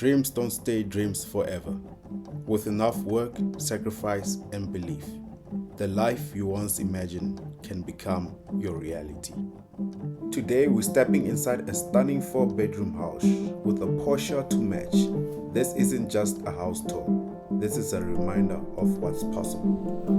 Dreams don't stay dreams forever. With enough work, sacrifice, and belief, the life you once imagined can become your reality. Today, we're stepping inside a stunning 4-bedroom house with a Porsche to match. This isn't just a house tour, this is a reminder of what's possible.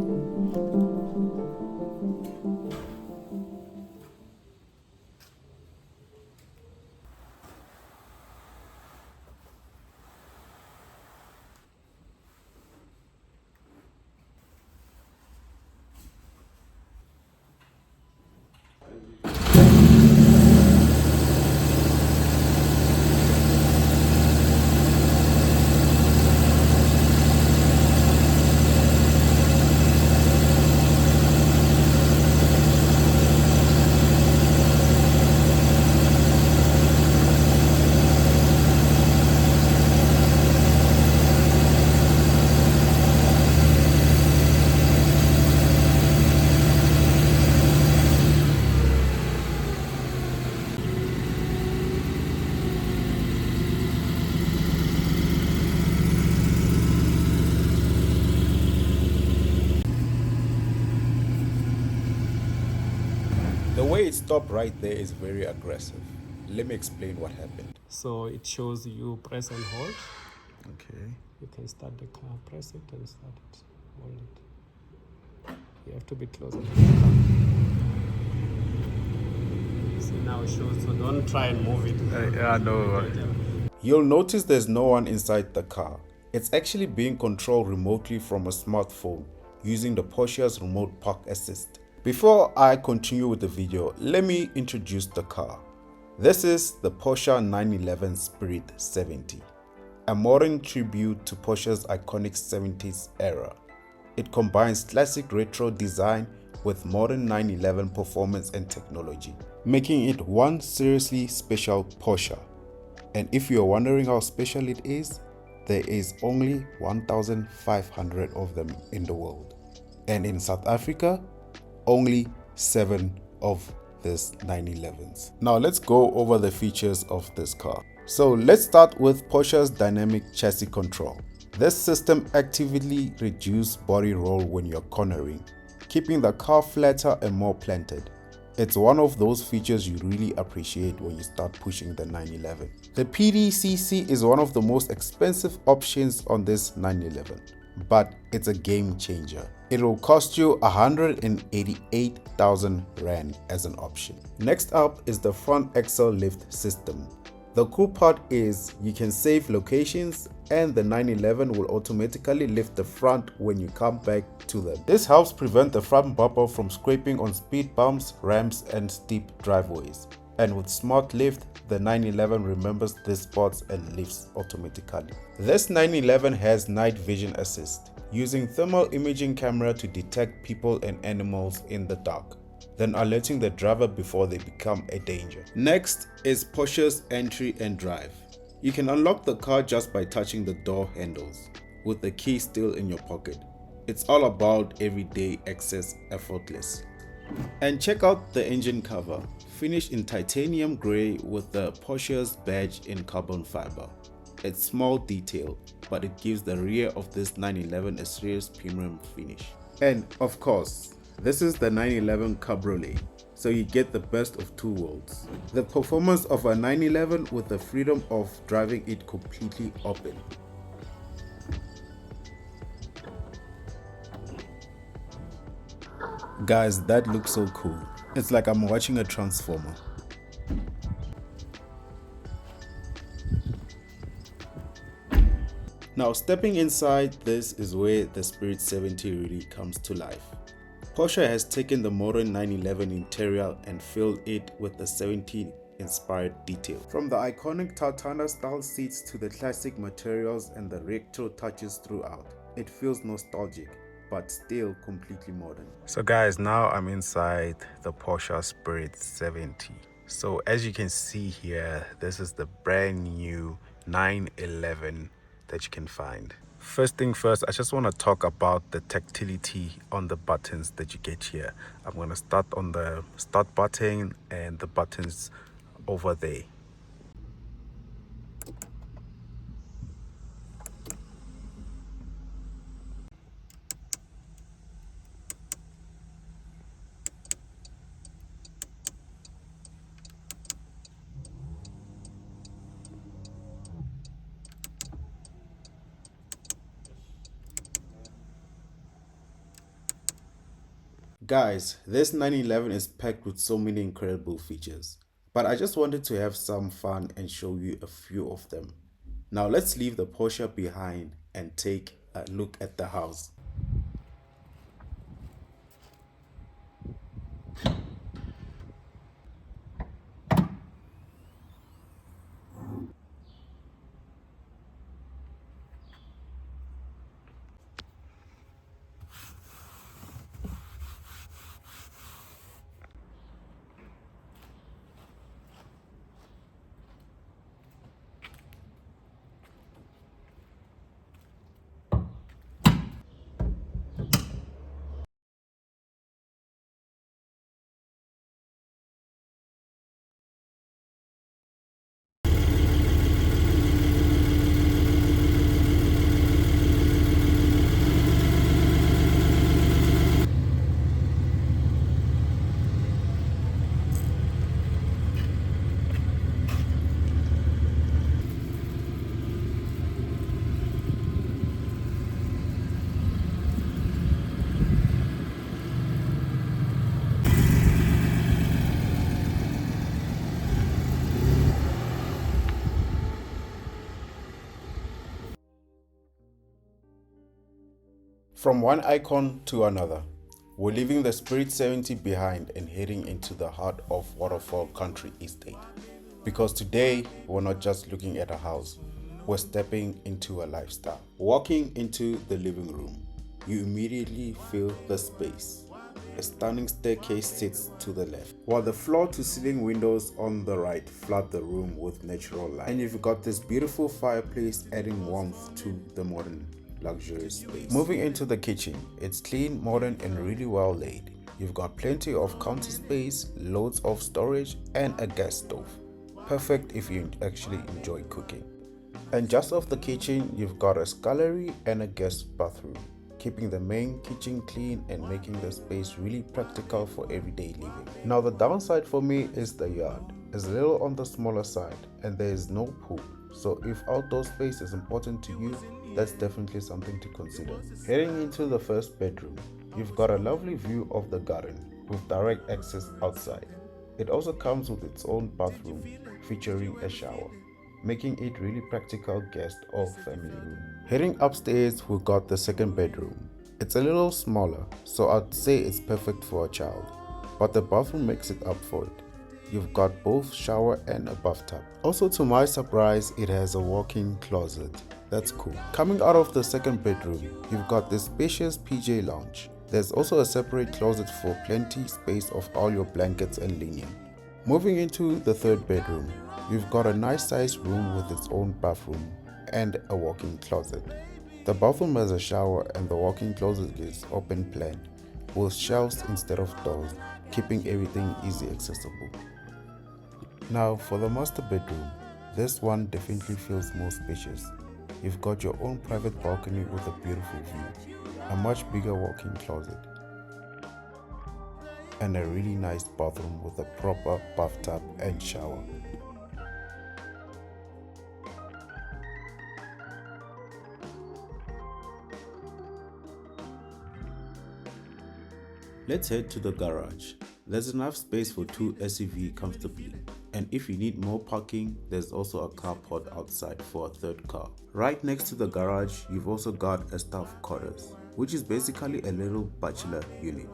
The way it stopped right there is very aggressive. Let me explain what happened. So it shows you press and hold. Okay. You can start the car, press it and start it, hold it. You have to be closer to the car. See, now it shows, so don't try and move it. Yeah, no. You'll notice there's no one inside the car. It's actually being controlled remotely from a smartphone using the Porsche's remote park assist. Before I continue with the video, let me introduce the car. This is the Porsche 911 Spirit 70, a modern tribute to Porsche's iconic 70s era. It combines classic retro design with modern 911 performance and technology, making it one seriously special Porsche. And if you're wondering how special it is, there is only 1,500 of them in the world. And in South Africa, only 7 of these 911s. Now let's go over the features of this car. So let's start with Porsche's dynamic chassis control. This system actively reduces body roll when you're cornering, keeping the car flatter and more planted. It's one of those features you really appreciate when you start pushing the 911. The PDCC is one of the most expensive options on this 911, but it's a game changer. It will cost you 188,000 Rand as an option. Next up is the front axle lift system. The cool part is you can save locations and the 911 will automatically lift the front when you come back to them. This helps prevent the front bumper from scraping on speed bumps, ramps and steep driveways. And with Smart Lift, the 911 remembers these spots and lifts automatically. This 911 has night vision assist, using thermal imaging camera to detect people and animals in the dark, then alerting the driver before they become a danger. Next is Porsche's entry and drive. You can unlock the car just by touching the door handles, with the key still in your pocket. It's all about everyday access, effortless. And check out the engine cover, finished in titanium grey with the Porsche's badge in carbon fiber. It's small detail, but it gives the rear of this 911 a serious premium finish. And of course, this is the 911 Cabriolet, so you get the best of two worlds. The performance of a 911 with the freedom of driving it completely open. Guys, that looks so cool. It's like I'm watching a transformer. Now stepping inside, this is where the Spirit 70 really comes to life. Porsche has taken the modern 911 interior and filled it with the 70 inspired detail. From the iconic tartana style seats to the classic materials and the retro touches throughout, it feels nostalgic but still completely modern. So guys, now I'm inside the Porsche Spirit 70. So as you can see here, this is the brand new 911 that you can find. First thing first, I just want to talk about the tactility on the buttons that you get here. I'm going to start on the start button and the buttons over there. Guys, this 911 is packed with so many incredible features, but I just wanted to have some fun and show you a few of them. Now let's leave the Porsche behind and take a look at the house. From one icon to another, we're leaving the Spirit 70 behind and heading into the heart of Waterfall Country Estate. Because today, we're not just looking at a house, we're stepping into a lifestyle. Walking into the living room, you immediately feel the space. A stunning staircase sits to the left, while the floor-to-ceiling windows on the right flood the room with natural light. And you've got this beautiful fireplace adding warmth to the modern luxurious space. Moving into the kitchen, it's clean, modern and really well laid. You've got plenty of counter space, loads of storage and a gas stove. Perfect if you actually enjoy cooking. And just off the kitchen, you've got a scullery and a guest bathroom, keeping the main kitchen clean and making the space really practical for everyday living. Now the downside for me is the yard. It's a little on the smaller side and there is no pool. So if outdoor space is important to you, that's definitely something to consider. Heading into the first bedroom, you've got a lovely view of the garden with direct access outside. It also comes with its own bathroom featuring a shower, making it really practical guest or family room. Heading upstairs, we've got the second bedroom. It's a little smaller, so I'd say it's perfect for a child, but the bathroom makes it up for it. You've got both shower and a bathtub. Also, to my surprise, it has a walk-in closet. That's cool. Coming out of the second bedroom, you've got this spacious PJ lounge. There's also a separate closet for plenty space of all your blankets and linen. Moving into the third bedroom, you've got a nice sized room with its own bathroom and a walk-in closet. The bathroom has a shower and the walk-in closet is open plan with shelves instead of doors, keeping everything easy accessible. Now for the master bedroom, this one definitely feels more spacious. You've got your own private balcony with a beautiful view, a much bigger walk-in closet, and a really nice bathroom with a proper bathtub and shower. Let's head to the garage. There's enough space for two SUVs comfortably, and if you need more parking, there's also a carport outside for a third car. Right next to the garage, you've also got a staff quarters, which is basically a little bachelor unit.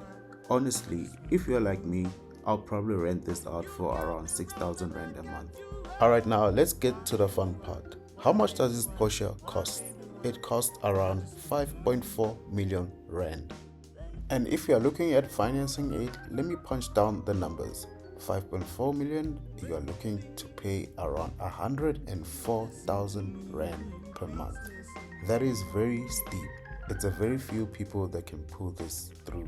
Honestly, if you're like me, I'll probably rent this out for around 6,000 Rand a month. Alright, now let's get to the fun part. How much does this Porsche cost? It costs around 5.4 million Rand. And if you are looking at financing it, let me punch down the numbers. 5.4 million, you are looking to pay around 104,000 Rand per month. That is very steep. It's a very few people that can pull this through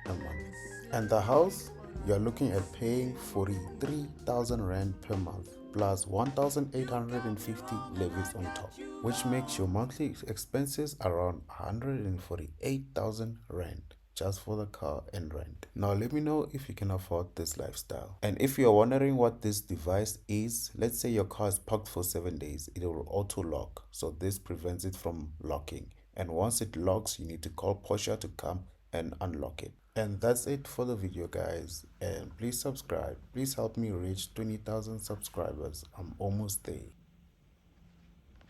a month. And the house, you are looking at paying 43,000 Rand per month plus 1,850 levies on top, which makes your monthly expenses around 148,000 Rand. Just for the car and rent. Now let me know if you can afford this lifestyle. And if you're wondering what this device is, let's say your car is parked for 7 days, it will auto lock. So this prevents it from locking. And once it locks, you need to call Porsche to come and unlock it. And that's it for the video, guys, and please subscribe. Please help me reach 20,000 subscribers. I'm almost there.